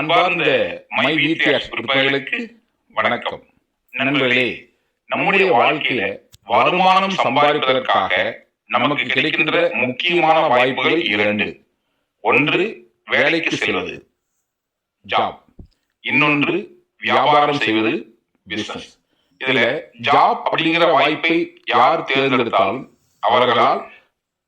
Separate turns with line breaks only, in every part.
அன்பார்ந்த மை வீட்டியாஸ் உறுப்பினர்களுக்கு வணக்கம். நண்பர்களே, நம்முடைய வாழ்க்கையில வருமானம் சம்பாதிப்பதற்காக நமக்கு கிடைக்கின்ற முக்கியமான வாய்ப்புகள் இரண்டு. ஒன்று வேலைக்கு செல்வது, ஜாப். இன்னொன்று வியாபாரம் செய்வது, பிசினஸ். இதுல ஜாப் அப்படிங்கிற வாய்ப்பை யார் தேர்ந்தெடுத்தாலும்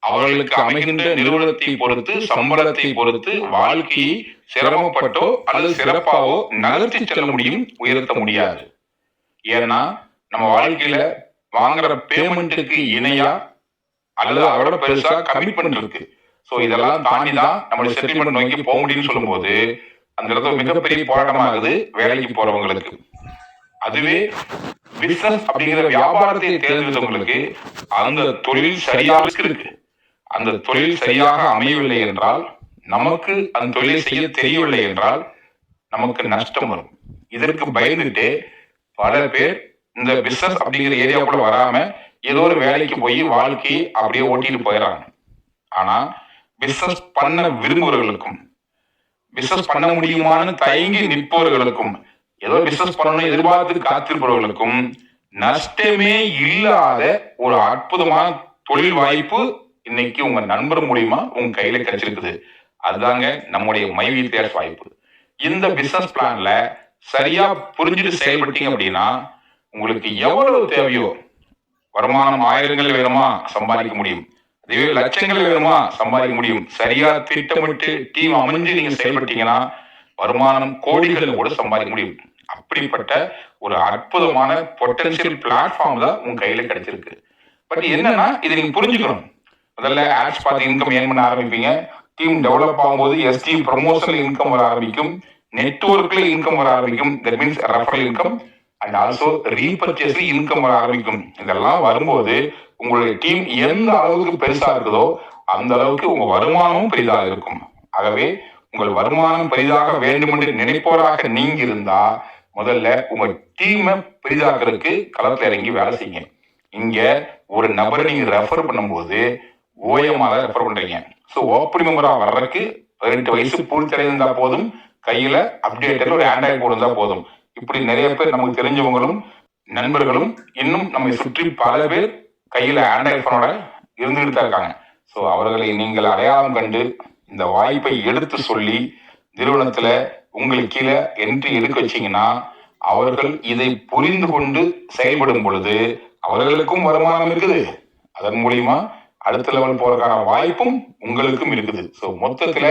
அவர்களுக்கு அமைகின்ற நிறுவனத்தை பொறுத்து, சம்பளத்தை பொறுத்து வாழ்க்கையை சிரமப்பட்டோ அல்லது சிறப்பாவோ நகர்த்தி செல்ல முடியும், உயர்த்த முடியாது. ஏன்னா நம்ம வாழ்க்கையில வாங்குற பேமெண்ட்டுக்கு இணையா அல்லது அதோட பெருசா கமிட்மெண்ட் இருக்கு. ஸோ இதெல்லாம் தாண்டி தான் நம்மளுடைய செட்டில்மெண்ட் நோக்கி போக முடியும்னு சொல்லும்போது அந்த இடத்துல மிகப்பெரிய போராட்டமாகுது வேலைக்கு போறவங்களுக்கு. அதுவே பிசினஸ் அப்படிங்கிற வியாபாரத்தை தேர்ந்தெடுத்தவங்களுக்கு அந்த தொழில் சரியாக இருக்கு. அந்த தொழில் சரியாக அமையவில்லை என்றால், நமக்கு அந்த தொழிலை செய்ய தெரியவில்லை என்றால் நமக்கு நஷ்டம் வரும். இதற்கு பயந்துட்டு பல பேர் இந்த பிசினஸ் அப்படிங்கிற ஏரியாவுக்குள்ள வராம ஏதோ ஒரு வேலைக்கு போய் வாழ்க்கையை அப்படியே ஓட்டிட்டு போயிடறாங்க. ஆனா பிசினஸ் பண்ண விரும்புவர்களுக்கும், பிசினஸ் பண்ண முடியுமான்னு தயங்கி நிற்பவர்களுக்கும், ஏதோ பிசினஸ் பண்ணணும் எதிர்பார்த்து காத்திருப்பவர்களுக்கும் நஷ்டமே இல்லாத ஒரு அற்புதமான தொழில் வாய்ப்பு இன்னைக்கு உங்க நண்பர் மூலியமா உங்க கையில கிடைச்சிருக்குது. அதுதாங்க நம்முடைய மை வீட்டியாஸ் வாய்ப்பு. இந்த பிசினஸ் பிளான்ல சரியா புரிஞ்சுட்டு செயல்பட்டீங்க அப்படின்னா உங்களுக்கு எவ்வளவு தேவையோ, வருமானம் ஆயிரங்கள் வேணுமா சம்பாதிக்க முடியும், அதுவே லட்சங்கள் வேணுமா சம்பாதிக்க முடியும். சரியா திட்டமிட்டு டீம் அமைஞ்சு நீங்க செயல்பட்டீங்கன்னா வருமானம் கோடிகள் கூட சம்பாதிக்க முடியும். அப்படிப்பட்ட ஒரு அற்புதமான பொட்டன்சியல் பிளாட்ஃபார்ம் தான் உங்க கையில கிடைச்சிருக்கு. பட் என்னன்னா இதை நீங்க புரிஞ்சுக்கணும். முதல்ல ஆட்ஸ் பார்த்து இன்கம் ஏர்ன் பண்ண ஆரம்பிப்பீங்க. டீம் டெவலப் ஆகும்போது எஸ்டி ப்ரமோஷனல் இன்கம் வர ஆரம்பிக்கும், நெட்வொர்க்ல இன்கம் வர ஆரம்பிக்கும், that means referral income and also repurchase income வர ஆரம்பிக்கும். இதெல்லாம் வரும்போது உங்களுடைய டீம் எந்த அளவுக்கு பெருசா இருக்குதோ அந்த அளவுக்கு உங்க வருமானமும் பெரிதாக இருக்கும். ஆகவே உங்கள் வருமானம் பெரிதாக வேண்டும் என்று நினைப்பவராக நீங்க இருந்தா முதல்ல உங்க டீமை பெரிதாக்குறதுக்கு களத்துல இறங்கி வேலை செய்யுங்க. இங்க ஒரு நபரை நீங்க ரெஃபர் பண்ணும்போது ஓயமாக ரெஃபர் பண்றீங்க. ஸோ ஓப்பனிங் மெம்பரா வர்றதுக்கு 18 வயசு பூர்த்தி அடைந்தா போதும், கையில அப்டேட்டர் ஒரு ஆண்ட்ராய்டு போன் இருந்தா போதும். இப்படி நிறைய பேர் நமக்கு தெரிஞ்சவங்களும் நண்பர்களும் இன்னும் நம்மை சுற்றி பல பேர் கையில ஆண்ட்ராய்டு போனோட இருந்துகிட்டு தான் இருக்காங்க. ஸோ அவர்களை நீங்கள் அடையாளம் கண்டு இந்த வாய்ப்பை எடுத்து சொல்லி நிறுவனத்துல உங்களுக்கு கீழே என்ட்ரி எடுக்க வச்சீங்கன்னா அவர்கள் இதை புரிந்து கொண்டு செயல்படும் பொழுது அவர்களுக்கும் வருமானம் இருக்குது. அதன் மூலியமா அடுத்த லெவல் போறதுக்கான வாய்ப்பும் உங்களுக்கும் இருக்குது. ஸோ மொத்தத்துல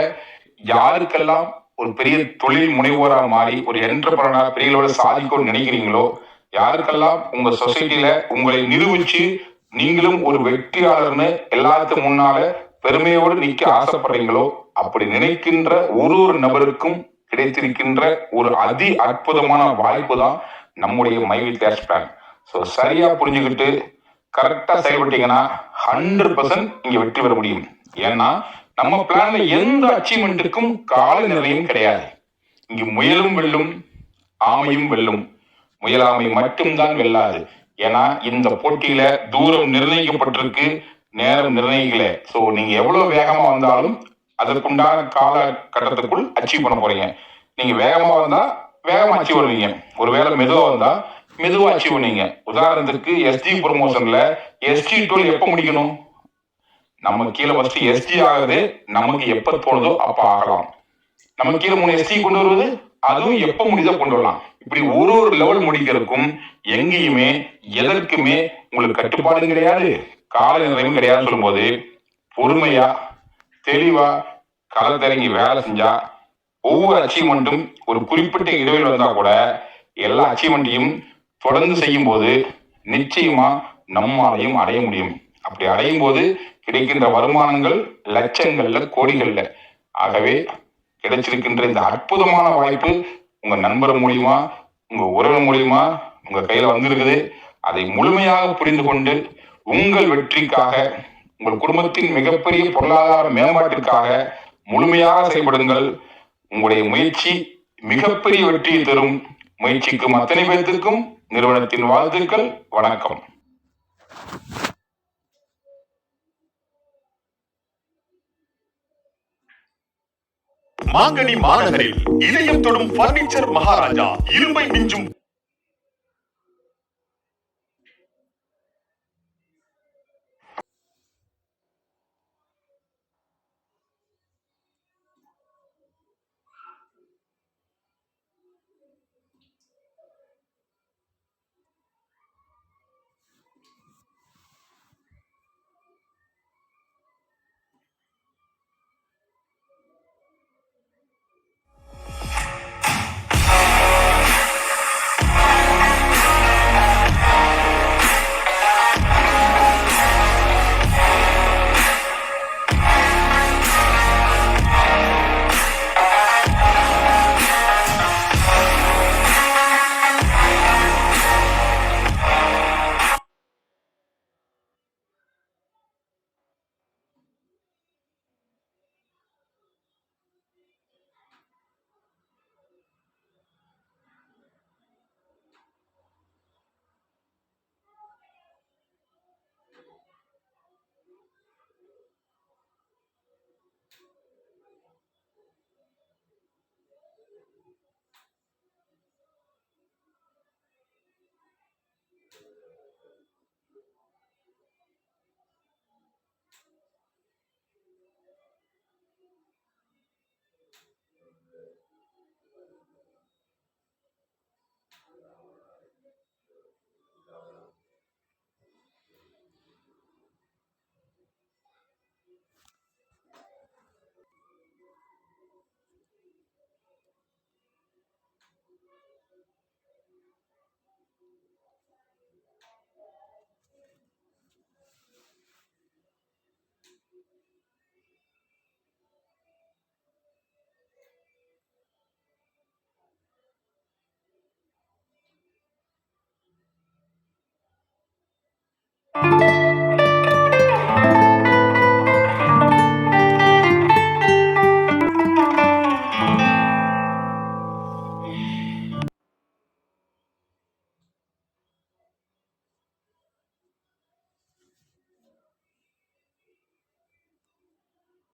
யாருக்கெல்லாம் ஒரு பெரிய தொழில் முனைவோராக மாறி ஒரு என்டர்பிரனர் பெரிய லெவலில் சாதிக்கணும்னு நினைக்கிறீங்களோ, யாருக்கெல்லாம் உங்க சொசைட்டில உங்களை நிரூபிச்சு நீங்களும் ஒரு வெற்றியாளர்னு எல்லாத்துக்கும் முன்னால பெருமையோடு நிற்க ஆசைப்படுறீங்களோ, அப்படி நினைக்கின்ற ஒரு நபருக்கும் கிடைத்திருக்கின்ற ஒரு அதி அற்புதமான வாய்ப்பு தான் நம்முடைய மை வீட்டியாஸ் பிளான். ஸோ சரியா புரிஞ்சுக்கிட்டு கரெக்டா செயல்பட்டீங்கன்னா 100% இங்க வெற்றி பெற முடியும். ஏன்னா நம்ம பிளான்ல எந்த அச்சீவ்மெண்ட்டுக்கும் கால நிலையும் கிடையாது. இங்கு முயலும் வெல்லும், ஆமையும் வெல்லும். முயலாமை மட்டும்தான் வெல்லாது. ஏன்னா இந்த போட்டியில தூரம் நிர்ணயிக்கப்பட்டிருக்கு, நேரம் நிர்ணயிக்கல. ஸோ நீங்க எவ்வளவு வேகமா வந்தாலும் அதற்குண்டான கால கட்டத்துக்குள் அச்சீவ் பண்ண போறீங்க. நீங்க வேகமா வந்தா வேகமா அச்சீவ் பண்ணுவீங்க, ஒருவேளை மெதுவா வந்தா மெதுவா அச்சீவ் பண்ணுவீங்க. உதாரணத்துக்கு எஸ்டி ப்ரமோஷன்ல எஸ்டி டோல் எப்ப முடிக்கணும்? நம்ம கீழே ஃபர்ஸ்ட் எஸ்டி ஆகுது, நமக்கு எப்ப தோணுதோ அப்ப ஆகலாம். நம்ம கீழே 3 எஸ்டி கொண்டு வருவது அதுவும் எப்ப முடிதோ கொண்டு வரலாம். இப்படி ஒரு லெவல் முடிக்கிறதுக்கும் எங்கேயுமே எதற்குமே உங்களுக்கு கட்டுப்பாடு கிடையாது, கால நிலையும் கிடையாது. சொல்லும்போது பொறுமையா தெளிவா களத்திறங்கி வேலை செஞ்சா ஒவ்வொரு அச்சீவ்மெண்ட்டும் ஒரு குறிப்பிட்ட இடைவெளி வந்தா கூட எல்லா அச்சீவ்மெண்ட்டையும் தொடர்ந்து செய்யும் போது நிச்சயமா நம்மாலையும் அடைய முடியும். அப்படி அடையும் போது கிடைக்கின்ற வருமானங்கள் லட்சங்கள்ல கோடிகள்ல. ஆகவே கிடைச்சிருக்கின்ற இந்த அற்புதமான வாய்ப்பு உங்க நண்பர் மூலியமா, உங்க உறவு மூலியமா உங்க கையில வந்திருக்குது. அதை முழுமையாக புரிந்து கொண்டு உங்கள் வெற்றிக்காக, உங்கள் குடும்பத்தின் மிகப்பெரிய பொருளாதார மேம்பாட்டிற்காக முழுமையாக செயல்படுங்கள். உங்களுடைய முயற்சி மிகப்பெரிய வெற்றியை தரும். முயற்சிக்கும் அத்தனை பேருக்கும் நிறுவனத்தின் வாழ்த்துக்கள். வணக்கம்.
மாங்கனி மாநகரில் இதயம் தொடும் பர்னிச்சர் மகாராஜா, இரும்பை மிஞ்சும்